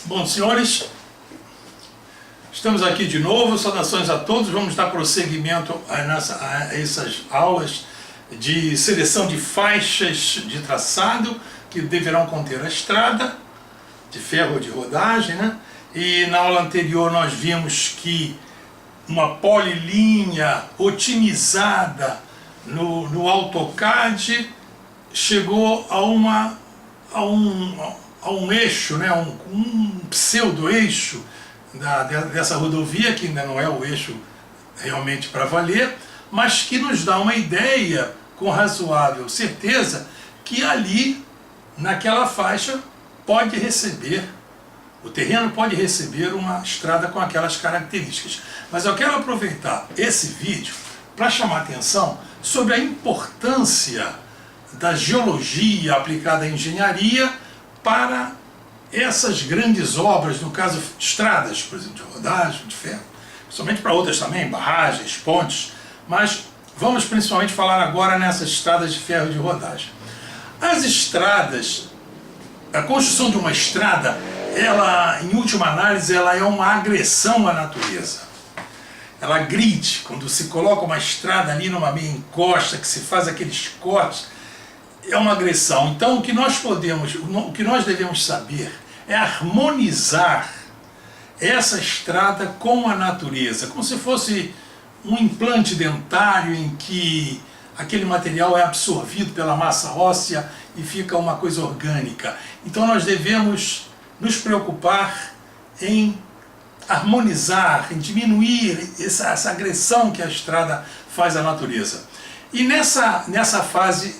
Bom, senhores, estamos aqui de novo, saudações a todos. Vamos dar prosseguimento a essas aulas de seleção de faixas de traçado que deverão conter a estrada de ferro de rodagem, né? E na aula anterior nós vimos que uma polilinha otimizada no AutoCAD chegou a um eixo, né? um pseudo-eixo dessa rodovia, que ainda não é o eixo realmente para valer, mas que nos dá uma ideia com razoável certeza que ali, naquela faixa, o terreno pode receber uma estrada com aquelas características. Mas eu quero aproveitar esse vídeo para chamar a atenção sobre a importância da geologia aplicada à engenharia para essas grandes obras, no caso estradas, por exemplo, de rodagem, de ferro, principalmente para outras também, barragens, pontes, mas vamos principalmente falar agora nessas estradas de ferro de rodagem. As estradas, a construção de uma estrada, ela, em última análise, ela é uma agressão à natureza. Ela agride, quando se coloca uma estrada ali numa meia encosta, que se faz aqueles cortes, é uma agressão. Então o que nós devemos saber é harmonizar essa estrada com a natureza, como se fosse um implante dentário em que aquele material é absorvido pela massa óssea e fica uma coisa orgânica. Então nós devemos nos preocupar em harmonizar, em diminuir essa agressão que a estrada faz à natureza. E nessa fase,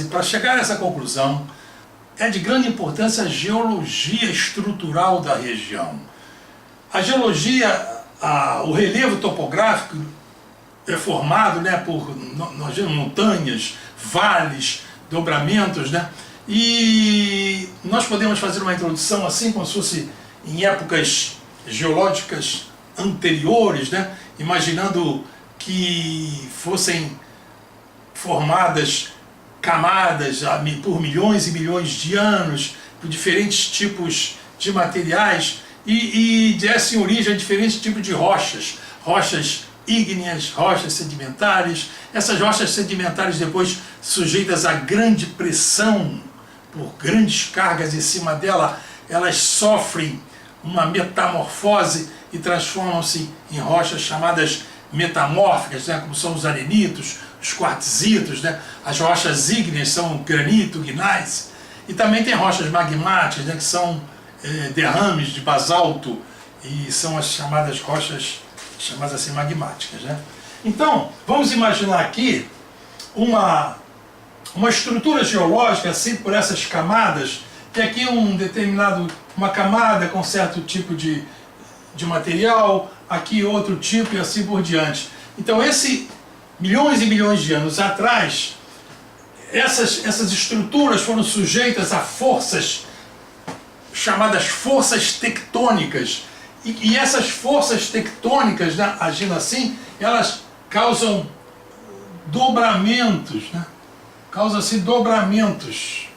para chegar a essa conclusão, é de grande importância a geologia estrutural da região. A geologia, o relevo topográfico é formado, né, por nós vemos montanhas, vales, dobramentos, né? E nós podemos fazer uma introdução assim, como se fosse em épocas geológicas anteriores, né? Imaginando que fossem formadas camadas por milhões e milhões de anos, por diferentes tipos de materiais e dessem origem a diferentes tipos de rochas, rochas ígneas, rochas sedimentares. Essas rochas sedimentares depois sujeitas a grande pressão, por grandes cargas em cima dela, elas sofrem uma metamorfose e transformam-se em rochas chamadas metamórficas, né, como são os arenitos, os quartzitos, né? As rochas ígneas são granito, gneiss, e também tem rochas magmáticas, né, que são derrames de basalto, e são as chamadas rochas chamadas assim magmáticas, né? Então, vamos imaginar aqui uma estrutura geológica assim por essas camadas. Tem aqui uma camada com certo tipo de material, aqui outro tipo e assim por diante. Então milhões e milhões de anos atrás, essas estruturas foram sujeitas a forças chamadas forças tectônicas. E essas forças tectônicas, né, agindo assim, elas causam dobramentos, né? Causam-se dobramentos.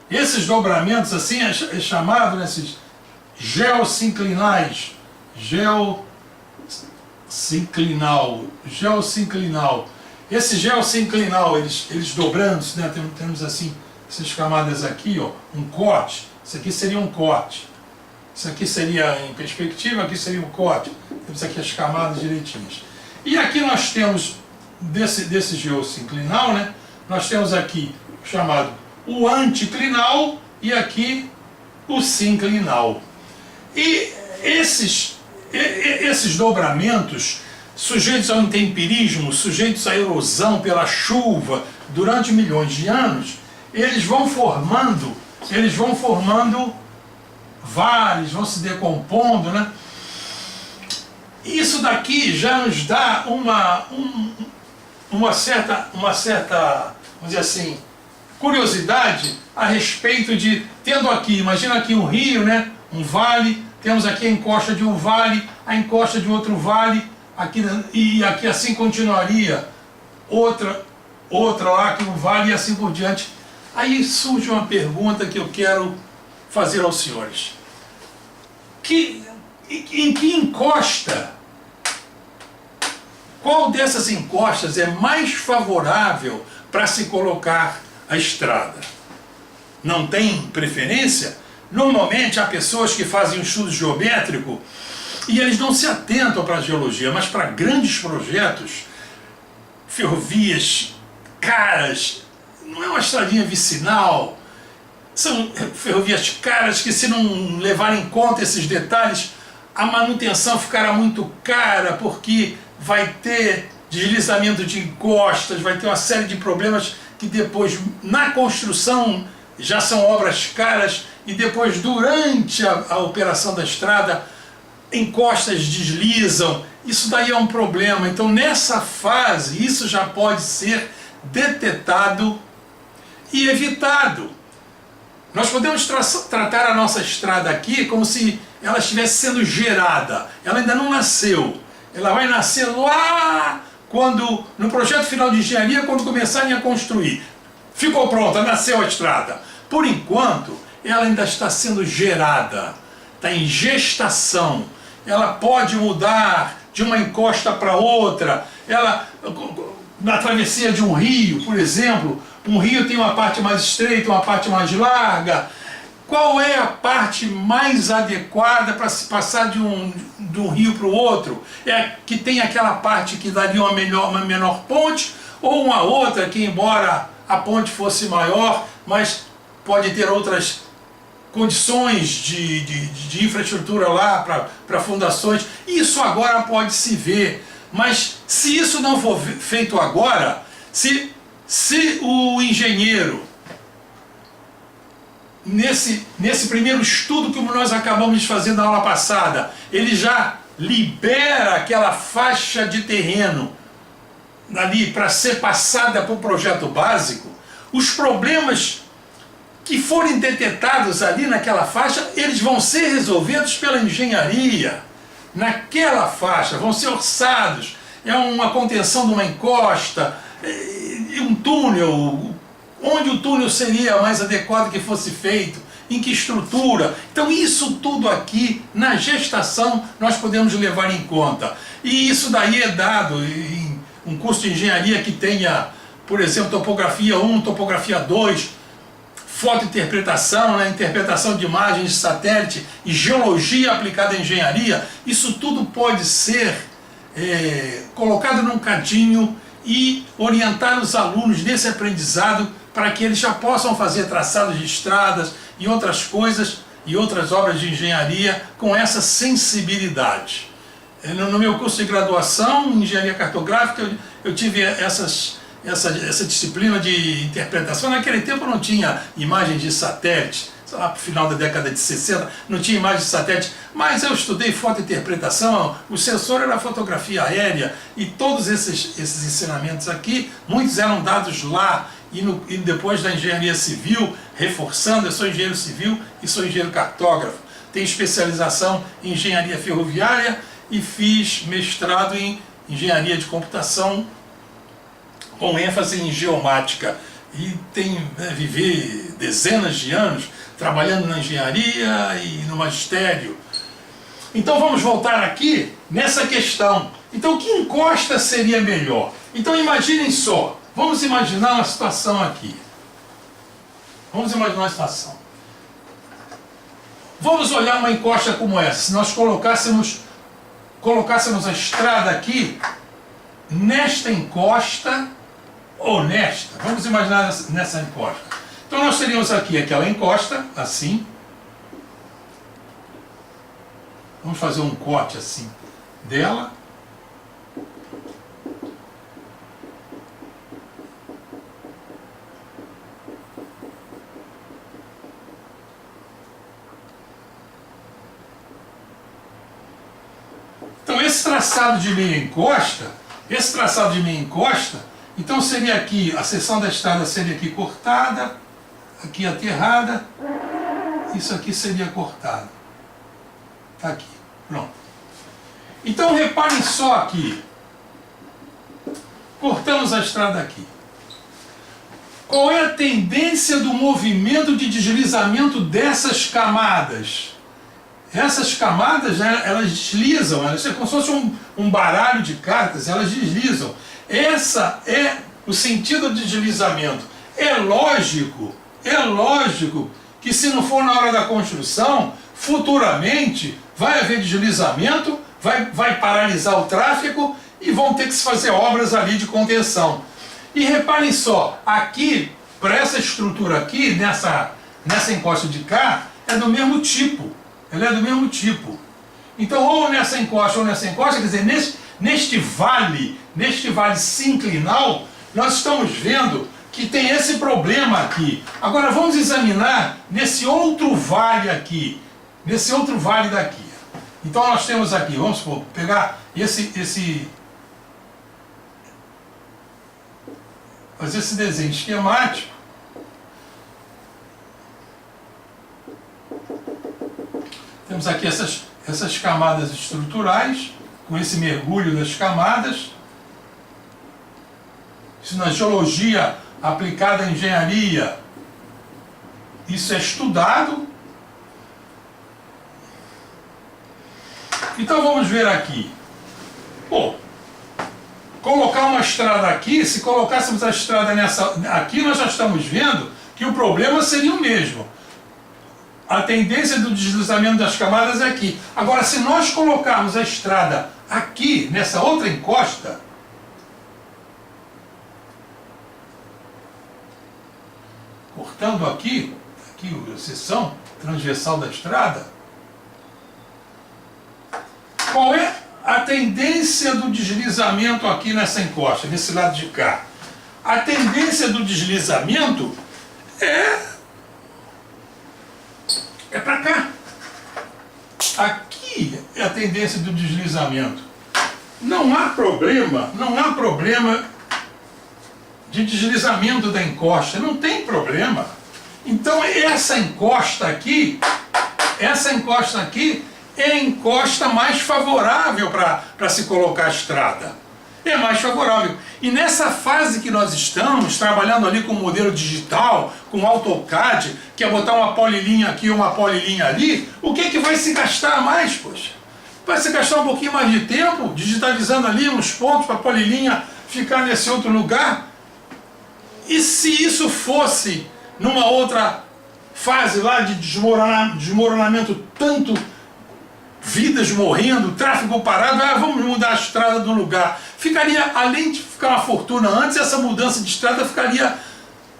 Esses dobramentos assim é chamado, né, esses geossinclinais, geossinclinal. Esse geossinclinal, eles dobrando-se, né, temos assim essas camadas aqui, ó, um corte. Isso aqui seria um corte. Isso aqui seria em perspectiva, aqui seria um corte. Temos aqui as camadas direitinhas. E aqui nós temos, desse geossinclinal, né, nós temos aqui chamado o anticlinal e aqui o sinclinal. E esses dobramentos, sujeitos ao intemperismo, sujeitos à erosão pela chuva durante milhões de anos, eles vão formando vales, vão se decompondo, né? Isso daqui já nos dá uma certa, vamos dizer assim, curiosidade a respeito de, tendo aqui, imagina aqui um rio, né? Um vale, temos aqui a encosta de um vale, a encosta de outro vale, aqui, e aqui assim continuaria outra lá que um vale e assim por diante. Aí surge uma pergunta que eu quero fazer aos senhores. Em que encosta, qual dessas encostas é mais favorável para se colocar a estrada? Não tem preferência? Normalmente há pessoas que fazem um estudo geométrico e eles não se atentam para a geologia, mas para grandes projetos, ferrovias caras, não é uma estradinha vicinal, são ferrovias caras que, se não levarem em conta esses detalhes, a manutenção ficará muito cara, porque vai ter deslizamento de encostas, vai ter uma série de problemas que depois, na construção, já são obras caras, e depois, durante a operação da estrada, encostas deslizam. Isso daí é um problema. Então, nessa fase, isso já pode ser detetado e evitado. Nós podemos tratar a nossa estrada aqui como se ela estivesse sendo gerada. Ela ainda não nasceu. Ela vai nascer lá quando, no projeto final de engenharia, quando começarem a construir. Ficou pronta, nasceu a estrada. Por enquanto, ela ainda está sendo gerada, está em gestação. Ela pode mudar de uma encosta para outra. Ela, na travessia de um rio, por exemplo, um rio tem uma parte mais estreita, uma parte mais larga. Qual é a parte mais adequada para se passar de um rio para o outro? É que tem aquela parte que daria uma menor ponte, ou uma outra que, embora a ponte fosse maior, mas pode ter outras condições de infraestrutura lá para fundações. Isso agora pode se ver, mas se isso não for feito agora, se o engenheiro, nesse primeiro estudo que nós acabamos de fazer na aula passada, ele já libera aquela faixa de terreno ali para ser passada para o projeto básico, os problemas que forem detectados ali naquela faixa, eles vão ser resolvidos pela engenharia. Naquela faixa, vão ser orçados. É uma contenção de uma encosta, um túnel, onde o túnel seria mais adequado que fosse feito, em que estrutura. Então isso tudo aqui, na gestação, nós podemos levar em conta. E isso daí é dado em um curso de engenharia que tenha, por exemplo, topografia 1, topografia 2, fotointerpretação, né, interpretação de imagens de satélite e geologia aplicada à engenharia. Isso tudo pode ser colocado num cadinho e orientar os alunos nesse aprendizado para que eles já possam fazer traçados de estradas e outras coisas e outras obras de engenharia com essa sensibilidade. No meu curso de graduação em engenharia cartográfica eu tive essa disciplina de interpretação. Naquele tempo não tinha imagens de satélite, lá para o final da década de 60 não tinha imagem de satélite, mas eu estudei fotointerpretação, o sensor era fotografia aérea, e todos esses ensinamentos aqui, muitos eram dados lá, e depois da engenharia civil, reforçando, eu sou engenheiro civil e sou engenheiro cartógrafo, tenho especialização em engenharia ferroviária e fiz mestrado em engenharia de computação com ênfase em geomática, e vivi dezenas de anos trabalhando na engenharia e no magistério. Então vamos voltar aqui nessa questão. Então, que encosta seria melhor? Então imaginem só, vamos imaginar uma situação aqui. Vamos imaginar uma situação. Vamos olhar uma encosta como essa. Se nós colocássemos a estrada aqui, nesta encosta, ou nesta, vamos imaginar nessa encosta. Então nós teríamos aqui aquela encosta, assim. Vamos fazer um corte assim dela. Então esse traçado de meia encosta, então seria aqui, a seção da estrada seria aqui cortada, aqui aterrada, isso aqui seria cortado. Está aqui, pronto. Então reparem só aqui, cortamos a estrada aqui. Qual é a tendência do movimento de deslizamento dessas camadas? Essas camadas, né, elas deslizam, elas é como se fosse um baralho de cartas, elas deslizam. Essa é o sentido do deslizamento. É lógico que se não for na hora da construção, futuramente vai haver deslizamento, vai paralisar o tráfego e vão ter que se fazer obras ali de contenção. E reparem só, aqui, para essa estrutura aqui, nessa encosta de cá, é do mesmo tipo. Ela é do mesmo tipo. Então, ou nessa encosta, quer dizer, neste vale sinclinal, nós estamos vendo que tem esse problema aqui. Agora, vamos examinar nesse outro vale aqui, nesse outro vale daqui. Então, nós temos aqui, vamos supor, pegar fazer esse desenho esquemático. Temos aqui essas camadas estruturais, com esse mergulho das camadas. Isso na geologia aplicada à engenharia, isso é estudado. Então vamos ver aqui. Pô, colocar uma estrada aqui, se colocássemos a estrada aqui, nós já estamos vendo que o problema seria o mesmo. A tendência do deslizamento das camadas é aqui. Agora, se nós colocarmos a estrada aqui, nessa outra encosta, cortando aqui a seção transversal da estrada, qual é a tendência do deslizamento aqui nessa encosta, nesse lado de cá? A tendência do deslizamento é para cá. Aqui é a tendência do deslizamento. Não há problema de deslizamento da encosta, não tem problema. Então essa encosta aqui é a encosta mais favorável para se colocar a estrada. É mais favorável. E nessa fase que nós estamos, trabalhando ali com o modelo digital, com AutoCAD, que é botar uma polilinha aqui e uma polilinha ali, o que vai se gastar mais, poxa? Vai se gastar um pouquinho mais de tempo, digitalizando ali uns pontos para a polilinha ficar nesse outro lugar? E se isso fosse numa outra fase lá de desmoronamento, tanto vidas morrendo, tráfego parado, vamos mudar a estrada do lugar. Ficaria, além de ficar uma fortuna antes, essa mudança de estrada ficaria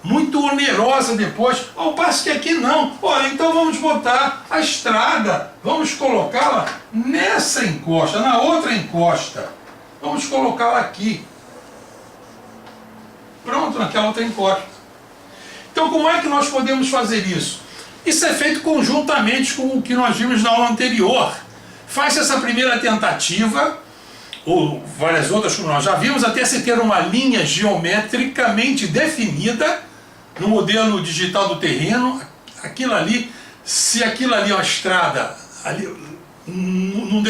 muito onerosa depois, ao passo que aqui não. Olha, então vamos botar a estrada, vamos colocá-la nessa encosta, na outra encosta. Vamos colocá-la aqui. Pronto, naquela outra encosta. Então, como é que nós podemos fazer isso? Isso é feito conjuntamente com o que nós vimos na aula anterior. Faz essa primeira tentativa, ou várias outras que nós já vimos, até se ter uma linha geometricamente definida no modelo digital do terreno. Aquilo ali, se aquilo ali é uma estrada, ali, num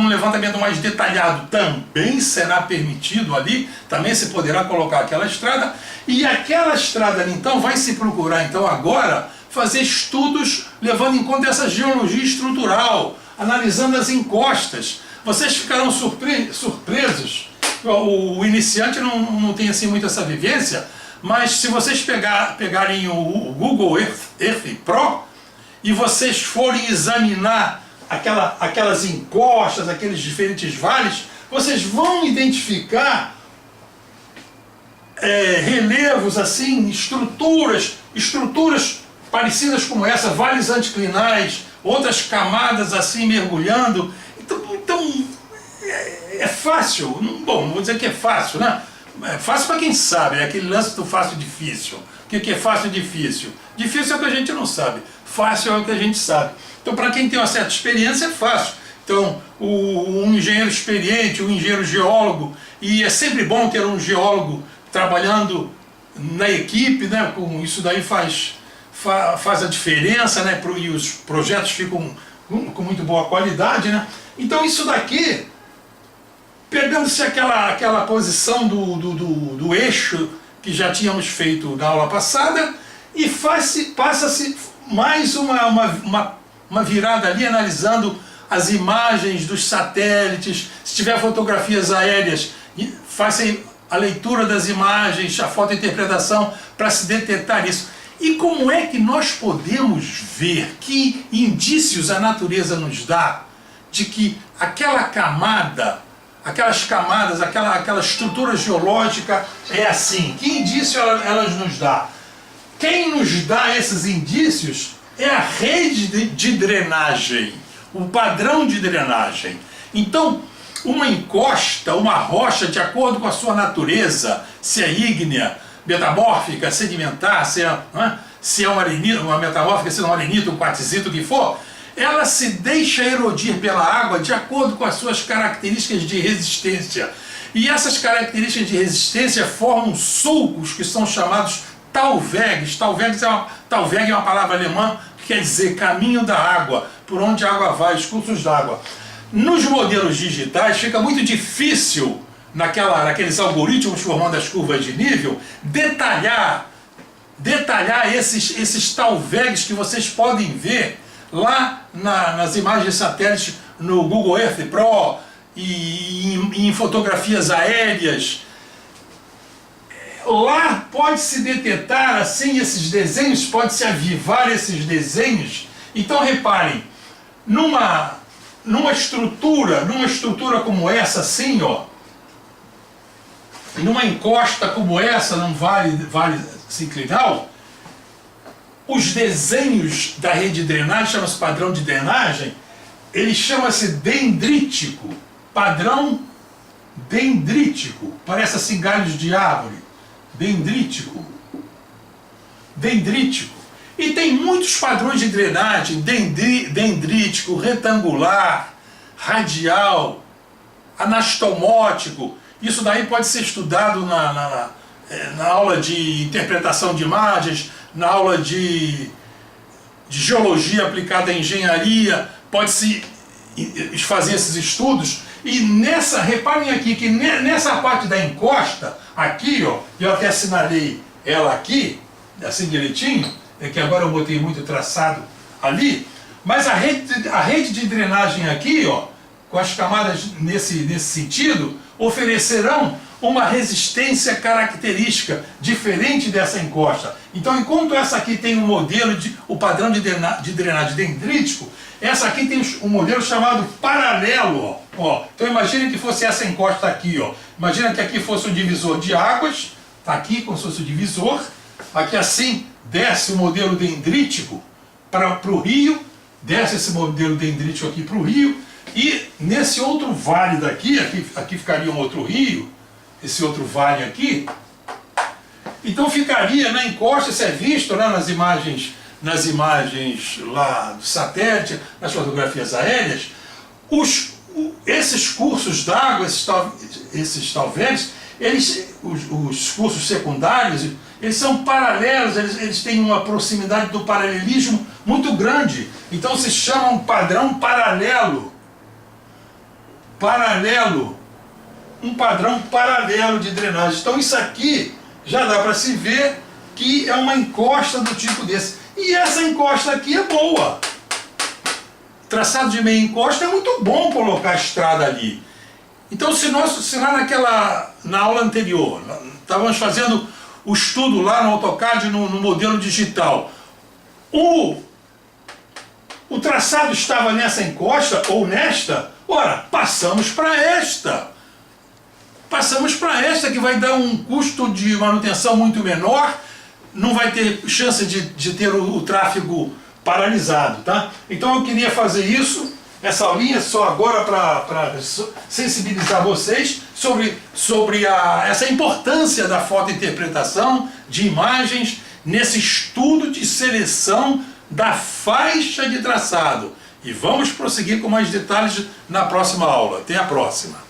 levantamento mais detalhado, também será permitido ali, também se poderá colocar aquela estrada, e aquela estrada ali, então, vai se procurar, então, agora, fazer estudos levando em conta essa geologia estrutural, analisando as encostas. Vocês ficarão surpresos. O iniciante não tem assim muito essa vivência, mas se vocês pegarem o Google Earth Pro e vocês forem examinar aquelas encostas, aqueles diferentes vales, vocês vão identificar relevos assim, estruturas parecidas como essa, vales anticlinais, outras camadas assim mergulhando. Então é fácil. Bom, não vou dizer que é fácil, né? É fácil para quem sabe, é aquele lance do fácil e difícil. O que é fácil e difícil? Difícil é o que a gente não sabe, fácil é o que a gente sabe. Então, para quem tem uma certa experiência, é fácil. Então, um engenheiro experiente, um engenheiro geólogo, e é sempre bom ter um geólogo trabalhando na equipe, né? Com isso daí faz a diferença, né? E os projetos ficam com muito boa qualidade, né? Então isso daqui, pegando-se aquela posição do eixo que já tínhamos feito na aula passada, e passa-se mais uma virada ali, analisando as imagens dos satélites. Se tiver fotografias aéreas, faça a leitura das imagens, a fotointerpretação, para se detectar isso. E como é que nós podemos ver, que indícios a natureza nos dá de que aquela camada, aquelas camadas, aquela estrutura geológica é assim? Que indício elas nos dá? Quem nos dá esses indícios é a rede de drenagem, o padrão de drenagem. Então, uma encosta, uma rocha, de acordo com a sua natureza, se é ígnea, metamórfica, sedimentar, se é uma metamórfica, se é um arenito, um quartzito, o que for, ela se deixa erodir pela água de acordo com as suas características de resistência. E essas características de resistência formam sulcos que são chamados talvegs. Talveg é uma palavra alemã que quer dizer caminho da água, por onde a água vai, os cursos d'água. Nos modelos digitais fica muito difícil, naqueles algoritmos formando as curvas de nível, detalhar esses talvegs que vocês podem ver lá nas imagens de satélite no Google Earth Pro e em fotografias aéreas. Lá pode-se detectar assim esses desenhos, pode-se avivar esses desenhos. Então reparem, numa estrutura como essa, assim, ó, numa encosta como essa, num vale sinclinal, os desenhos da rede de drenagem, chama-se padrão de drenagem, ele chama-se dendrítico, padrão dendrítico, parece assim galhos de árvore, dendrítico. E tem muitos padrões de drenagem, dendrítico, retangular, radial, anastomótico. Isso daí pode ser estudado na aula de interpretação de imagens, na aula de geologia aplicada à engenharia, pode-se fazer esses estudos. E reparem aqui que nessa parte da encosta, aqui, ó, eu até assinalei ela aqui, assim direitinho, é que agora eu botei muito traçado ali, mas a rede de drenagem aqui, ó, com as camadas nesse sentido, oferecerão uma resistência característica diferente dessa encosta. Então, enquanto essa aqui tem um modelo, o padrão de drenagem dendrítico, essa aqui tem um modelo chamado paralelo. Ó. Então, imagine que fosse essa encosta aqui. Ó. Imagina que aqui fosse um divisor de águas, está aqui como se fosse o divisor, aqui assim desce o modelo dendrítico para o rio, desce esse modelo dendrítico aqui para o rio, e nesse outro vale daqui, aqui ficaria um outro rio, esse outro vale aqui, então ficaria na encosta, isso é visto, né, nas imagens lá do satélite, nas fotografias aéreas, esses cursos d'água, esses talvegs, os cursos secundários, eles são paralelos, eles têm uma proximidade do paralelismo muito grande, então se chama um padrão paralelo, um padrão paralelo de drenagem. Então isso aqui já dá para se ver que é uma encosta do tipo desse. E essa encosta aqui é boa. Traçado de meia encosta é muito bom colocar a estrada ali. Então se lá na aula anterior, estávamos fazendo o estudo lá no AutoCAD, no modelo digital, o traçado estava nessa encosta ou nesta, ora, passamos para esta. Que vai dar um custo de manutenção muito menor, não vai ter chance de ter o tráfego paralisado, tá? Então eu queria fazer isso, essa aulinha só agora para sensibilizar vocês sobre essa importância da fotointerpretação de imagens nesse estudo de seleção da faixa de traçado. E vamos prosseguir com mais detalhes na próxima aula. Até a próxima!